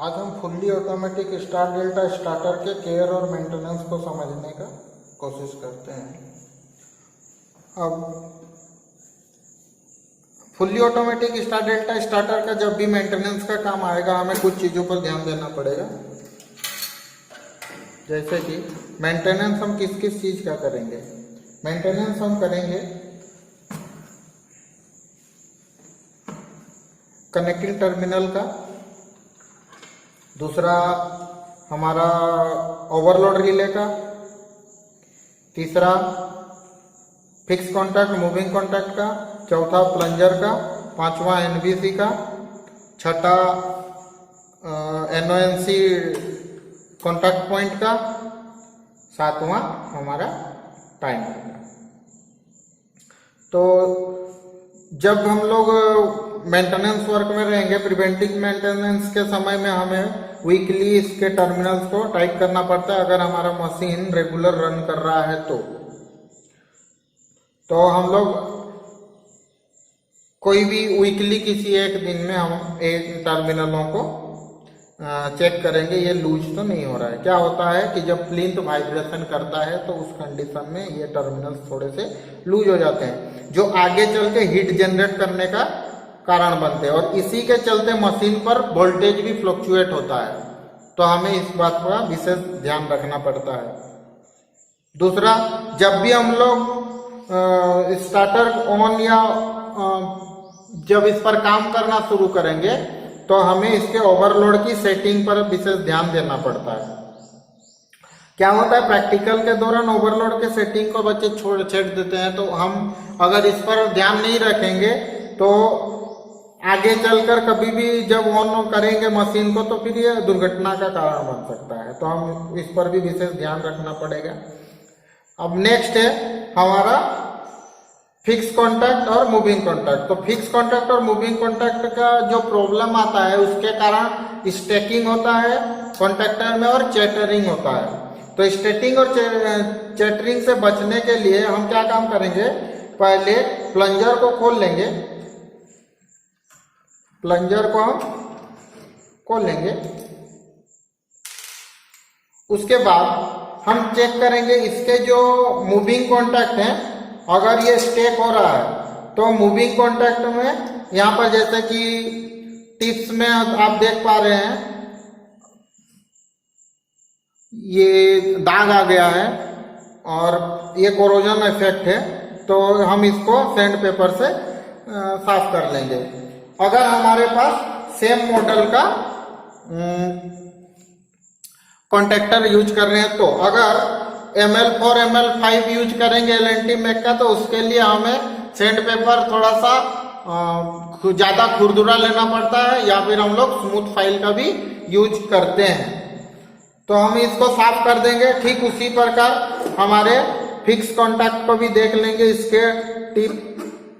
आज हम fully automatic star delta starter के केयर और मेंटेनेंस को समझने का कोशिश करते हैं। अब fully automatic star delta starter का जब भी मेंटेनेंस का काम आएगा हमें कुछ चीज़ों पर ध्यान देना पड़ेगा। जैसे कि मेंटेनेंस हम किस किस चीज़ का करेंगे। मेंटेनेंस हम करेंगे कनेक्टिंग टर्मिनल का, दूसरा हमारा ओवरलोड रिले का, तीसरा फिक्स कॉन्टैक्ट मूविंग कॉन्टैक्ट का, चौथा प्लंजर का, पांचवा एनवीसी का, छठा एनओएनसी कॉन्टैक्ट पॉइंट का, सातवां हमारा टाइमर का। तो जब हम लोग मेंटेनेंस वर्क में रहेंगे, प्रिवेंटिव मेंटेनेंस के समय में हमें वीकली इसके टर्मिनल्स को टाइप करना पड़ता है अगर हमारा मशीन रेगुलर रन कर रहा है तो हम लोग कोई भी वीकली किसी एक दिन में हम एक टर्मिनलों को चेक करेंगे ये लूज तो नहीं हो रहा है। क्या होता है कि जब प्लिंथ वाइब्रेशन करता है तो उस कंडीशन में ये टर्मिनल्स थोड़े से लूज हो जाते हैं जो आगे चल के हीट जनरेट करने का कारण बनते हैं और इसी के चलते मशीन पर वोल्टेज भी फ्लक्चुएट होता है। तो हमें इस बात का विशेष ध्यान रखना पड़ता है। दूसरा, जब भी हम लोग स्टार्टर ऑन या जब इस पर काम करना शुरू करेंगे तो हमें इसके ओवरलोड की सेटिंग पर विशेष ध्यान देना पड़ता है। क्या होता है, प्रैक्टिकल के दौरान ओवरलोड के सेटिंग को बच्चे छेड़ देते हैं, तो हम अगर इस पर ध्यान नहीं रखेंगे तो आगे चलकर कभी भी जब ऑन करेंगे मशीन को तो फिर ये दुर्घटना का कारण बन सकता है। तो हम इस पर भी विशेष ध्यान रखना पड़ेगा। अब नेक्स्ट है हमारा फिक्स कॉन्टैक्ट और मूविंग कॉन्टैक्ट। तो फिक्स कॉन्टैक्ट और मूविंग कॉन्टैक्ट का जो प्रॉब्लम आता है उसके कारण स्टैकिंग होता है कॉन्टैक्टर में और चैटरिंग होता है। तो स्टैटिंग और चैटरिंग से बचने के लिए हम क्या काम करेंगे, पहले प्लंजर को खोल लेंगे, प्लंजर को हम खोल लेंगे। उसके बाद हम चेक करेंगे इसके जो मूविंग कॉन्टैक्ट हैं, अगर ये स्टेक हो रहा है तो मूविंग कॉन्टैक्ट में यहाँ पर जैसे कि टिप्स में आप देख पा रहे हैं ये दाग आ गया है और ये कोरोजन इफेक्ट है। तो हम इसको सैंड पेपर से साफ कर लेंगे। अगर हमारे पास सेम मॉडल का कॉन्टैक्टर यूज कर रहे हैं तो अगर ML4 ML5 यूज करेंगे LNT मैक का तो उसके लिए हमें सैंड पेपर थोड़ा सा ज्यादा खुरदुरा लेना पड़ता है या फिर हम लोग स्मूथ फाइल का भी यूज करते हैं। तो हम इसको साफ कर देंगे। ठीक उसी प्रकार हमारे फिक्स कॉन्टैक्ट को भी देख लेंगे, इसके टिप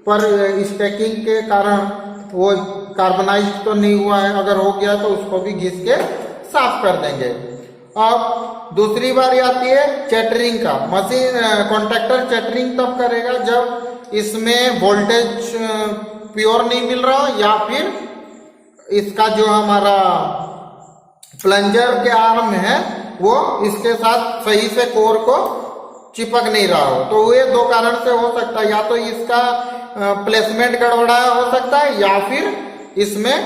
पर स्टैकिंग के कारण वो कार्बनाइज तो नहीं हुआ है, अगर हो गया तो उसको भी घिस के साफ कर देंगे। अब दूसरी बार आती है चैटरिंग का। मशीन कॉन्टैक्टर चैटरिंग तब करेगा जब इसमें वोल्टेज प्योर नहीं मिल रहा या फिर इसका जो हमारा प्लंजर के आर्म है वो इसके साथ सही से कोर को चिपक नहीं रहा हो। तो ये दो कारण से हो सकता है, या तो इसका प्लेसमेंट गड़बड़ाया हो सकता है या फिर इसमें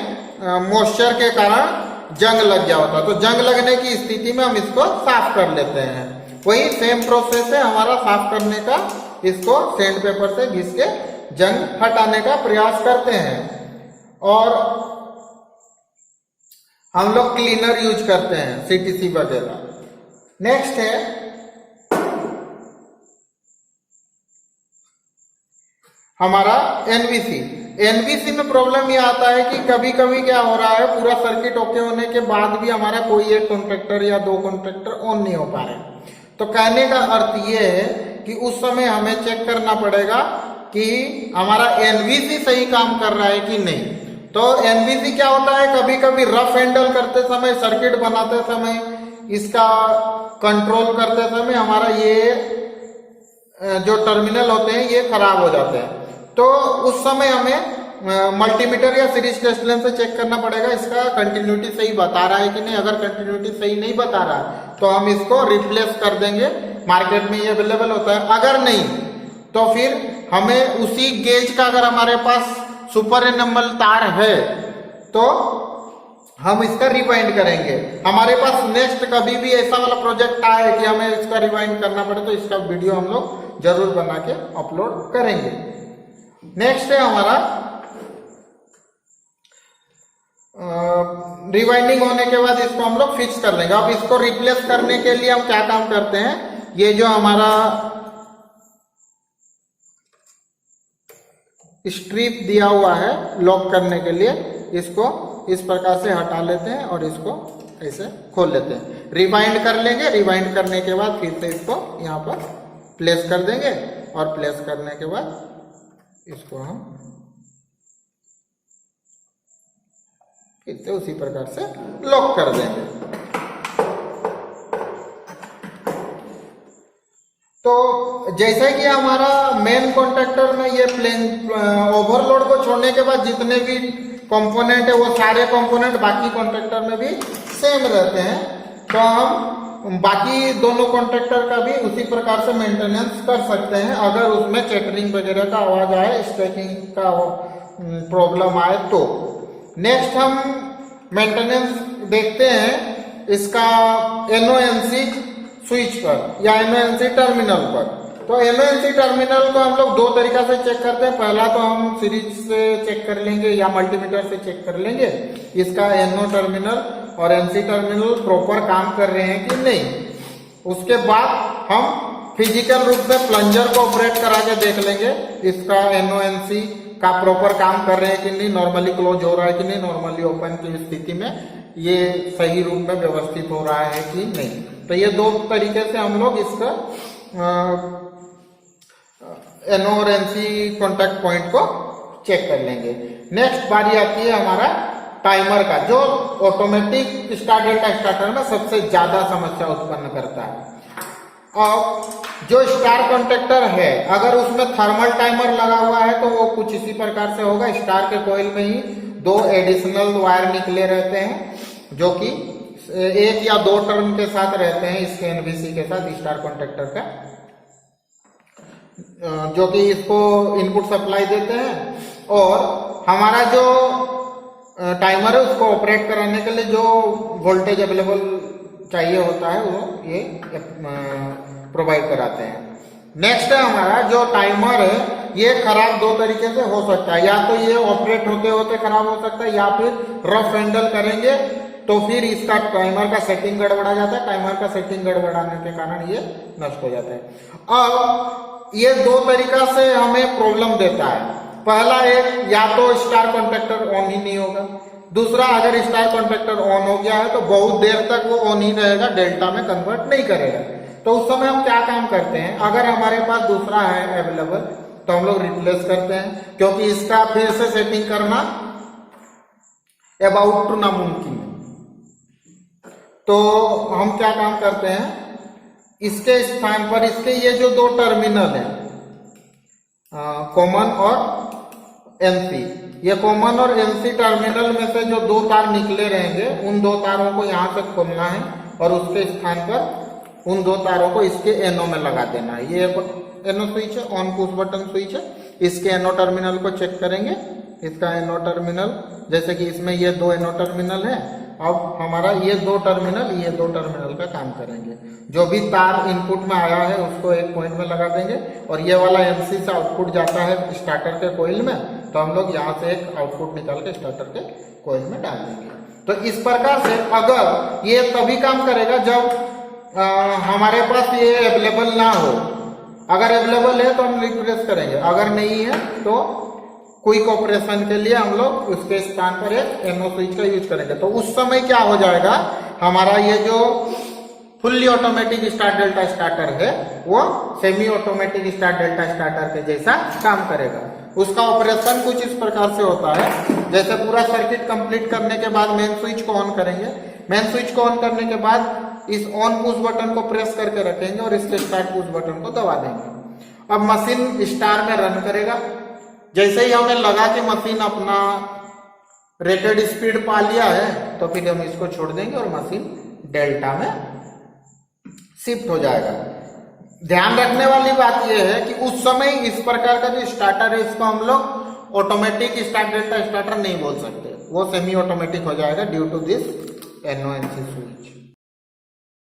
मॉइस्चर के कारण जंग लग गया होता है। तो जंग लगने की स्थिति में हम इसको साफ कर लेते हैं। वही सेम प्रोसेस है हमारा साफ करने का, इसको सैंड पेपर से घिस के जंग हटाने का प्रयास करते हैं। और हम लोग क्लीनर यूज करते हैं CTC वगैरह। नेक्स्ट है हमारा एनवीसी में प्रॉब्लम ये आता है कि कभी कभी क्या हो रहा है, पूरा सर्किट ओके होने के बाद भी हमारा कोई एक कॉन्ट्रैक्टर या दो कॉन्ट्रैक्टर ऑन नहीं हो पा रहे। तो कहने का अर्थ ये है कि उस समय हमें चेक करना पड़ेगा कि हमारा एनवीसी सही काम कर रहा है कि नहीं। तो एनवीसी क्या होता है, कभी कभी रफ हैंडल करते समय, सर्किट बनाते समय, इसका कंट्रोल करते समय हमारा ये जो टर्मिनल होते हैं ये खराब हो जाते हैं। तो उस समय हमें मल्टीमीटर या सीरीज टेस्ट लेंस से चेक करना पड़ेगा इसका कंटिन्यूटी सही बता रहा है कि नहीं। अगर कंटिन्यूटी सही नहीं बता रहा है तो हम इसको रिप्लेस कर देंगे, मार्केट में ये अवेलेबल होता है। अगर नहीं तो फिर हमें उसी गेज का, अगर हमारे पास सुपर एनमल तार है तो हम इसका रिवाइंड करेंगे। हमारे पास नेक्स्ट कभी भी ऐसा वाला प्रोजेक्ट आए कि हमें इसका रिवाइंड करना पड़े तो इसका वीडियो हम लोग जरूर बना के अपलोड करेंगे। नेक्स्ट है हमारा रिवाइंडिंग होने के बाद इसको हम लोग फिक्स कर लेंगे। अब इसको रिप्लेस करने के लिए हम क्या काम करते हैं, ये जो हमारा स्ट्रिप दिया हुआ है लॉक करने के लिए, इसको इस प्रकार से हटा लेते हैं और इसको ऐसे खोल लेते हैं। रिवाइंड कर लेंगे, रिवाइंड करने के बाद फिर से इसको यहाँ पर प्लेस कर देंगे और प्लेस करने के बाद इसको हम फिर से उसी प्रकार से लॉक कर देंगे। तो जैसे कि हमारा मेन कॉन्ट्रैक्टर में ये प्लेन ओवरलोड को छोड़ने के बाद जितने भी कंपोनेंट है वो सारे कंपोनेंट बाकी कॉन्ट्रैक्टर में भी सेम रहते हैं। तो हम बाकी दोनों कॉन्ट्रैक्टर का भी उसी प्रकार से मेंटेनेंस कर सकते हैं। अगर उसमें चेटरिंग वगैरह का आवाज आए, स्ट्रेकिंग का प्रॉब्लम आए तो। नेक्स्ट हम मेंटेनेंस देखते हैं इसका एनओएनसी स्विच पर या एनओएनसी टर्मिनल पर। तो एनओएनसी टर्मिनल को हम लोग दो तरीका से चेक करते हैं। पहला तो हम सीरीज से चेक कर लेंगे या मल्टीमीटर से चेक कर लेंगे इसका एनओ टर्मिनल और एनसी टर्मिनल प्रॉपर काम कर रहे हैं कि नहीं। उसके बाद हम फिजिकल रूप से प्लंजर को ऑपरेट करा के देख लेंगे इसका एनओएनसी का प्रॉपर काम कर रहे हैं कि नहीं, नॉर्मली क्लोज हो रहा है कि नहीं, नॉर्मली ओपन की स्थिति में ये सही रूप में व्यवस्थित हो रहा है कि नहीं। तो ये दो तरीके से हम लोग इसका एनओ और एनसी कॉन्टैक्ट पॉइंट को चेक कर लेंगे। नेक्स्ट बारी आती है हमारा टाइमर का, जो ऑटोमेटिक स्टार डेल्टा स्टार्टर में सबसे ज्यादा समस्या उत्पन्न करता है। और जो स्टार कॉन्टैक्टर है अगर उसमें थर्मल टाइमर लगा हुआ है तो वो कुछ इसी प्रकार से होगा। स्टार के कॉइल में ही दो एडिशनल वायर निकले रहते हैं जो कि एक या दो टर्न के साथ रहते हैं इसके एनवीसी के साथ स्टार कॉन्टैक्टर का, जो कि इसको इनपुट सप्लाई देते हैं। और हमारा जो टाइमर है उसको ऑपरेट कराने के लिए जो वोल्टेज अवेलेबल चाहिए होता है वो ये प्रोवाइड कराते हैं। नेक्स्ट है हमारा जो टाइमर है ये खराब दो तरीके से हो सकता है, या तो ये ऑपरेट होते होते खराब हो सकता है या फिर रफ हैंडल करेंगे तो फिर इसका टाइमर का सेटिंग गड़बड़ा जाता है। टाइमर का सेटिंग गड़बड़ाने के कारण ये नष्ट हो जाता है। अब ये दो तरीका से हमें प्रॉब्लम देता है। पहला एक, या तो स्टार कॉन्टैक्टर ऑन ही नहीं होगा। दूसरा, अगर स्टार कॉन्टैक्टर ऑन हो गया है तो बहुत देर तक वो ऑन ही रहेगा, डेल्टा में कन्वर्ट नहीं करेगा। तो उस समय हम क्या काम करते हैं, अगर हमारे पास दूसरा है अवेलेबल तो हम लोग रिप्लेस करते हैं, क्योंकि इसका फिर से सेटिंग करना अबाउट टू नामुमकिन है। तो हम क्या काम करते हैं, इसके स्थान पर इसके ये जो दो टर्मिनल है कॉमन और एनसी, ये कॉमन और एनसी टर्मिनल में से जो दो तार निकले रहेंगे उन दो तारों को यहाँ से खोलना है और उसके स्थान पर उन दो तारों को इसके एनओ में लगा देना है। ये एनओ स्विच है, ऑन पुश बटन स्विच है। इसके एनओ टर्मिनल को चेक करेंगे, इसका एनओ टर्मिनल, जैसे कि इसमें ये दो एनओ टर्मिनल है। अब हमारा ये दो टर्मिनल का काम करेंगे। जो भी तार इनपुट में आया है उसको एक पॉइंट में लगा देंगे और ये वाला एमसी से आउटपुट जाता है स्टार्टर के कोइल में, तो हम लोग यहाँ से एक आउटपुट निकाल के स्टार्टर के कोइल में डाल देंगे। तो इस प्रकार से अगर ये तभी काम करेगा जब हमारे पास ये अवेलेबल ना हो। अगर अवेलेबल है तो हम रिप्लेस करेंगे, अगर नहीं है तो क्विक ऑपरेशन के लिए हम लोग उसके स्थान पर एक एनओ स्विच का यूज करेंगे। तो उस समय क्या हो जाएगा, हमारा ये जो fully automatic star delta starter है वो semi automatic star delta starter के जैसा काम करेगा। उसका ऑपरेशन कुछ इस प्रकार से होता है, जैसे पूरा सर्किट कंप्लीट करने के बाद मेन स्विच को ऑन करेंगे। मेन स्विच को ऑन करने के बाद इस ऑन पुश बटन को प्रेस करके रखेंगे और इसके स्टार्ट पुश बटन को दबा देंगे। अब मशीन स्टार में रन करेगा। जैसे ही हमें लगा कि मशीन अपना रेटेड स्पीड पा लिया है तो फिर हम इसको छोड़ देंगे और मशीन डेल्टा में शिफ्ट हो जाएगा। ध्यान रखने वाली बात यह है कि उस समय इस प्रकार का जो स्टार्टर है इसको हम लोग ऑटोमेटिक स्टार्ट डेल्टा स्टार्टर नहीं बोल सकते, वो सेमी ऑटोमेटिक हो जाएगा due to this NONC switch.